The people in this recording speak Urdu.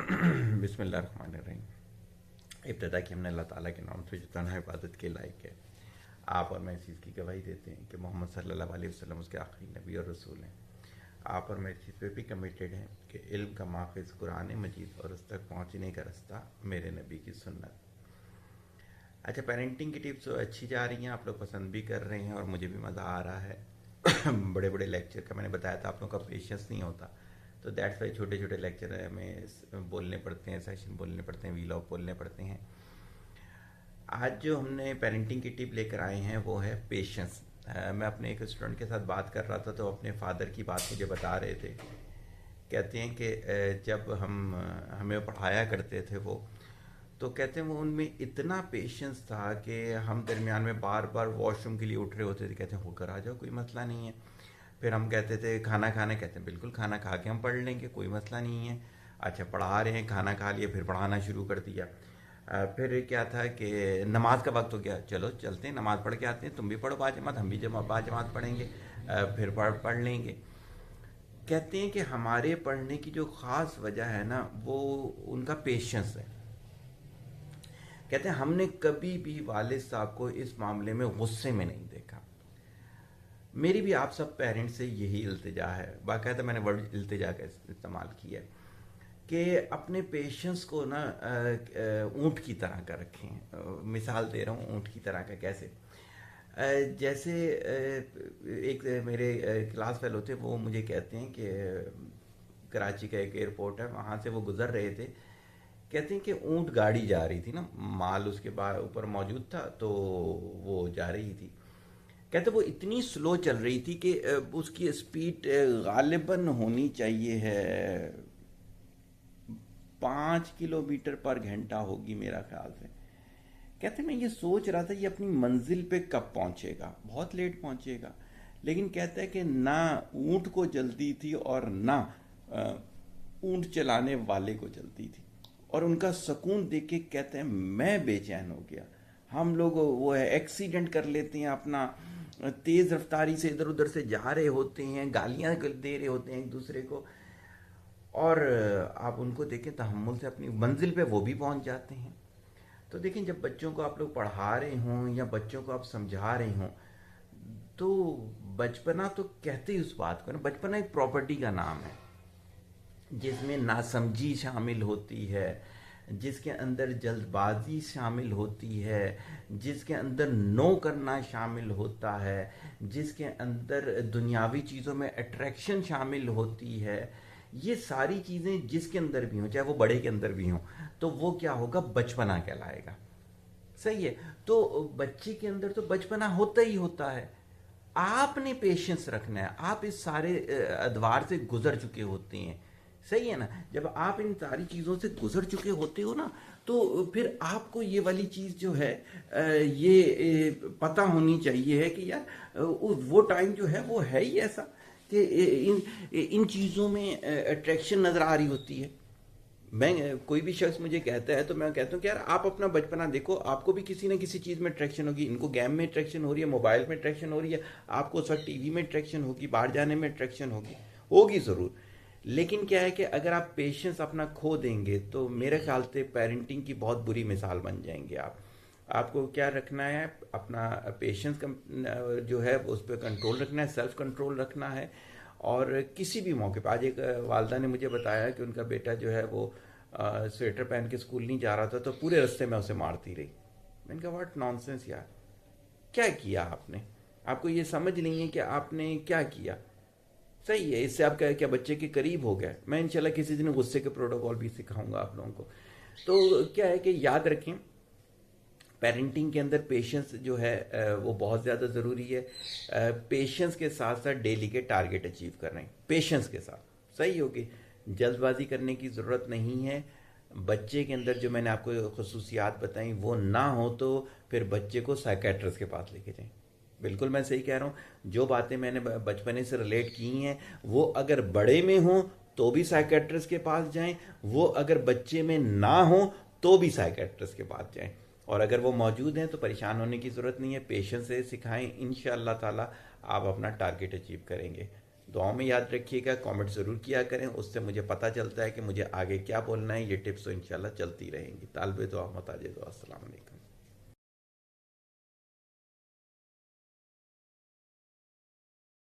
بسم اللہ الرحمن الرحیم۔ ابتدا کی ہم نے اللہ تعالیٰ کے نام سے جو تنہا عبادت کے لائق ہے، آپ اور میں اس چیز کی گواہی دیتے ہیں کہ محمد صلی اللہ علیہ وسلم اس کے آخری نبی اور رسول ہیں۔ آپ اور میں اس چیز پہ بھی کمیٹیڈ ہیں کہ علم کا ماخذ قرآن مجید اور اس تک پہنچنے کا رستہ میرے نبی کی سنت۔ اچھا، پیرنٹنگ کی ٹپس اچھی جا رہی ہیں، آپ لوگ پسند بھی کر رہے ہیں اور مجھے بھی مزہ آ رہا ہے۔ بڑے بڑے لیکچر کا میں نے بتایا تھا آپ لوگوں کا پیشنس نہیں ہوتا، تو دیٹس وائی چھوٹے چھوٹے لیکچر ہمیں بولنے پڑتے ہیں، سیشن بولنے پڑتے ہیں، ویلاگ بولنے پڑتے ہیں۔ آج جو ہم نے پیرنٹنگ کی ٹپ لے کر آئے ہیں وہ ہے پیشنس۔ میں اپنے ایک اسٹوڈنٹ کے ساتھ بات کر رہا تھا تو اپنے فادر کی بات مجھے بتا رہے تھے۔ کہتے ہیں کہ جب ہمیں پڑھایا کرتے تھے وہ، تو کہتے ہیں وہ ان میں اتنا پیشنس تھا کہ ہم درمیان میں بار بار واش روم کے لیے اٹھ رہے ہوتے تھے، کہتے ہیں ہو کر آ جاؤ، کوئی مسئلہ نہیں ہے۔ پھر ہم کہتے تھے کھانا کھانا، کہتے ہیں بالکل کھانا کھا کے ہم پڑھ لیں گے، کوئی مسئلہ نہیں ہے۔ اچھا، پڑھا رہے ہیں، کھانا کھا لیا، پھر پڑھانا شروع کر دیا۔ پھر کیا تھا کہ نماز کا وقت ہو گیا، چلو چلتے ہیں نماز پڑھ کے آتے ہیں، تم بھی پڑھو باجماعت، ہم بھی باجماعت پڑھیں گے، پھر پڑھ لیں گے۔ کہتے ہیں کہ ہمارے پڑھنے کی جو خاص وجہ ہے نا، وہ ان کا پیشنس ہے۔ کہتے ہیں ہم نے کبھی بھی والد صاحب کو اس معاملے میں غصے میں نہیں دیکھا۔ میری بھی آپ سب پیرنٹ سے یہی التجا ہے، باقاعدہ میں نے ورڈ التجا کا استعمال کیا ہے کہ اپنے پیشنس کو نا اونٹ کی طرح کا رکھیں۔ مثال دے رہا ہوں اونٹ کی طرح کا کیسے؟ جیسے ایک میرے کلاس فیلو تھے، وہ مجھے کہتے ہیں کہ کراچی کا ایک ایئرپورٹ ہے، وہاں سے وہ گزر رہے تھے۔ کہتے ہیں کہ اونٹ گاڑی جا رہی تھی نا، مال اس کے اوپر موجود تھا، تو وہ جا رہی تھی۔ کہتے وہ اتنی سلو چل رہی تھی کہ اس کی اسپیڈ غالباً ہونی چاہیے ہے 5 کلومیٹر پر گھنٹہ ہوگی میرا خیال سے۔ کہتے میں یہ سوچ رہا تھا یہ اپنی منزل پہ کب پہنچے گا، بہت لیٹ پہنچے گا۔ لیکن کہتا ہے کہ نہ اونٹ کو جلدی تھی اور نہ اونٹ چلانے والے کو جلدی تھی، اور ان کا سکون دیکھ کے کہتے ہیں میں بے چین ہو گیا۔ ہم لوگ وہ ہے ایکسیڈنٹ کر لیتے ہیں، اپنا تیز رفتاری سے ادھر ادھر سے جا رہے ہوتے ہیں، گالیاں دے رہے ہوتے ہیں ایک دوسرے کو، اور آپ ان کو دیکھیں تحمل سے اپنی منزل پہ وہ بھی پہنچ جاتے ہیں۔ تو دیکھیں جب بچوں کو آپ لوگ پڑھا رہے ہوں یا بچوں کو آپ سمجھا رہے ہوں، تو بچپنا تو کہتے ہی اس بات کو نا، بچپنا ایک پراپرٹی کا نام ہے جس میں ناسمجھی شامل ہوتی ہے، جس کے اندر جلد بازی شامل ہوتی ہے، جس کے اندر نو کرنا شامل ہوتا ہے، جس کے اندر دنیاوی چیزوں میں اٹریکشن شامل ہوتی ہے۔ یہ ساری چیزیں جس کے اندر بھی ہوں، چاہے وہ بڑے کے اندر بھی ہوں، تو وہ کیا ہوگا؟ بچپنا کہلائے گا۔ صحیح ہے؟ تو بچے کے اندر تو بچپنا ہوتا ہی ہوتا ہے۔ آپ نے پیشنس رکھنا ہے، آپ اس سارے ادوار سے گزر چکے ہوتے ہیں، صحیح ہے نا؟ جب آپ ان ساری چیزوں سے گزر چکے ہوتے ہو نا، تو پھر آپ کو یہ والی چیز جو ہے یہ پتہ ہونی چاہیے ہے کہ یار وہ ٹائم جو ہے وہ ہے ہی ایسا کہ ان چیزوں میں اٹریکشن نظر آ رہی ہوتی ہے۔ میں کوئی بھی شخص مجھے کہتا ہے تو میں کہتا ہوں کہ یار آپ اپنا بچپنا دیکھو، آپ کو بھی کسی نہ کسی چیز میں اٹریکشن ہوگی۔ ان کو گیم میں اٹریکشن ہو رہی ہے، موبائل میں اٹریکشن ہو رہی ہے، آپ کو اس وقت ٹی وی میں اٹریکشن ہوگی، باہر جانے میں اٹریکشن ہوگی ضرور۔ لیکن کیا ہے کہ اگر آپ پیشنس اپنا کھو دیں گے تو میرے خیال سے پیرنٹنگ کی بہت بری مثال بن جائیں گے آپ کو کیا رکھنا ہے؟ اپنا پیشنس جو ہے اس پہ کنٹرول رکھنا ہے، سیلف کنٹرول رکھنا ہے۔ اور کسی بھی موقع پہ، آج ایک والدہ نے مجھے بتایا کہ ان کا بیٹا جو ہے وہ سویٹر پہن کے اسکول نہیں جا رہا تھا تو پورے رستے میں اسے مارتی رہی۔ میں نے کہا واٹ نان سینس یار، کیا کیا آپ نے؟ آپ کو یہ سمجھ نہیں ہے کہ آپ نے کیا کیا؟ صحیح ہے، اس سے آپ کیا بچے کے قریب ہو گئے۔ میں انشاءاللہ کسی دن غصے کے پروٹوکول بھی سکھاؤں گا آپ لوگوں کو۔ تو کیا ہے کہ یاد رکھیں پیرنٹنگ کے اندر پیشنس جو ہے وہ بہت زیادہ ضروری ہے۔ پیشنس کے ساتھ ساتھ ڈیلی کے ٹارگٹ اچیو کر رہے ہیں، پیشنس کے ساتھ، صحیح ہوگی، جلد بازی کرنے کی ضرورت نہیں ہے۔ بچے کے اندر جو میں نے آپ کو خصوصیات بتائیں وہ نہ ہو تو پھر بچے کو سائیکیٹرسٹ کے پاس لے کے جائیں۔ بالکل میں صحیح کہہ رہا ہوں، جو باتیں میں نے بچپنے سے ریلیٹ کی ہیں وہ اگر بڑے میں ہوں تو بھی سائیکیٹرسٹ کے پاس جائیں، وہ اگر بچے میں نہ ہوں تو بھی سائیکیٹرسٹ کے پاس جائیں، اور اگر وہ موجود ہیں تو پریشان ہونے کی ضرورت نہیں ہے، پیشنس سے سکھائیں، انشاءاللہ تعالی آپ اپنا ٹارگٹ اچیو کریں گے۔ دعاؤں میں یاد رکھیے گا، کامنٹ ضرور کیا کریں، اس سے مجھے پتہ چلتا ہے کہ مجھے آگے کیا بولنا ہے. یہ ٹپس تو انشاءاللہ چلتی رہیں گی. طالب دعا محتاج دعا. السلام علیکم.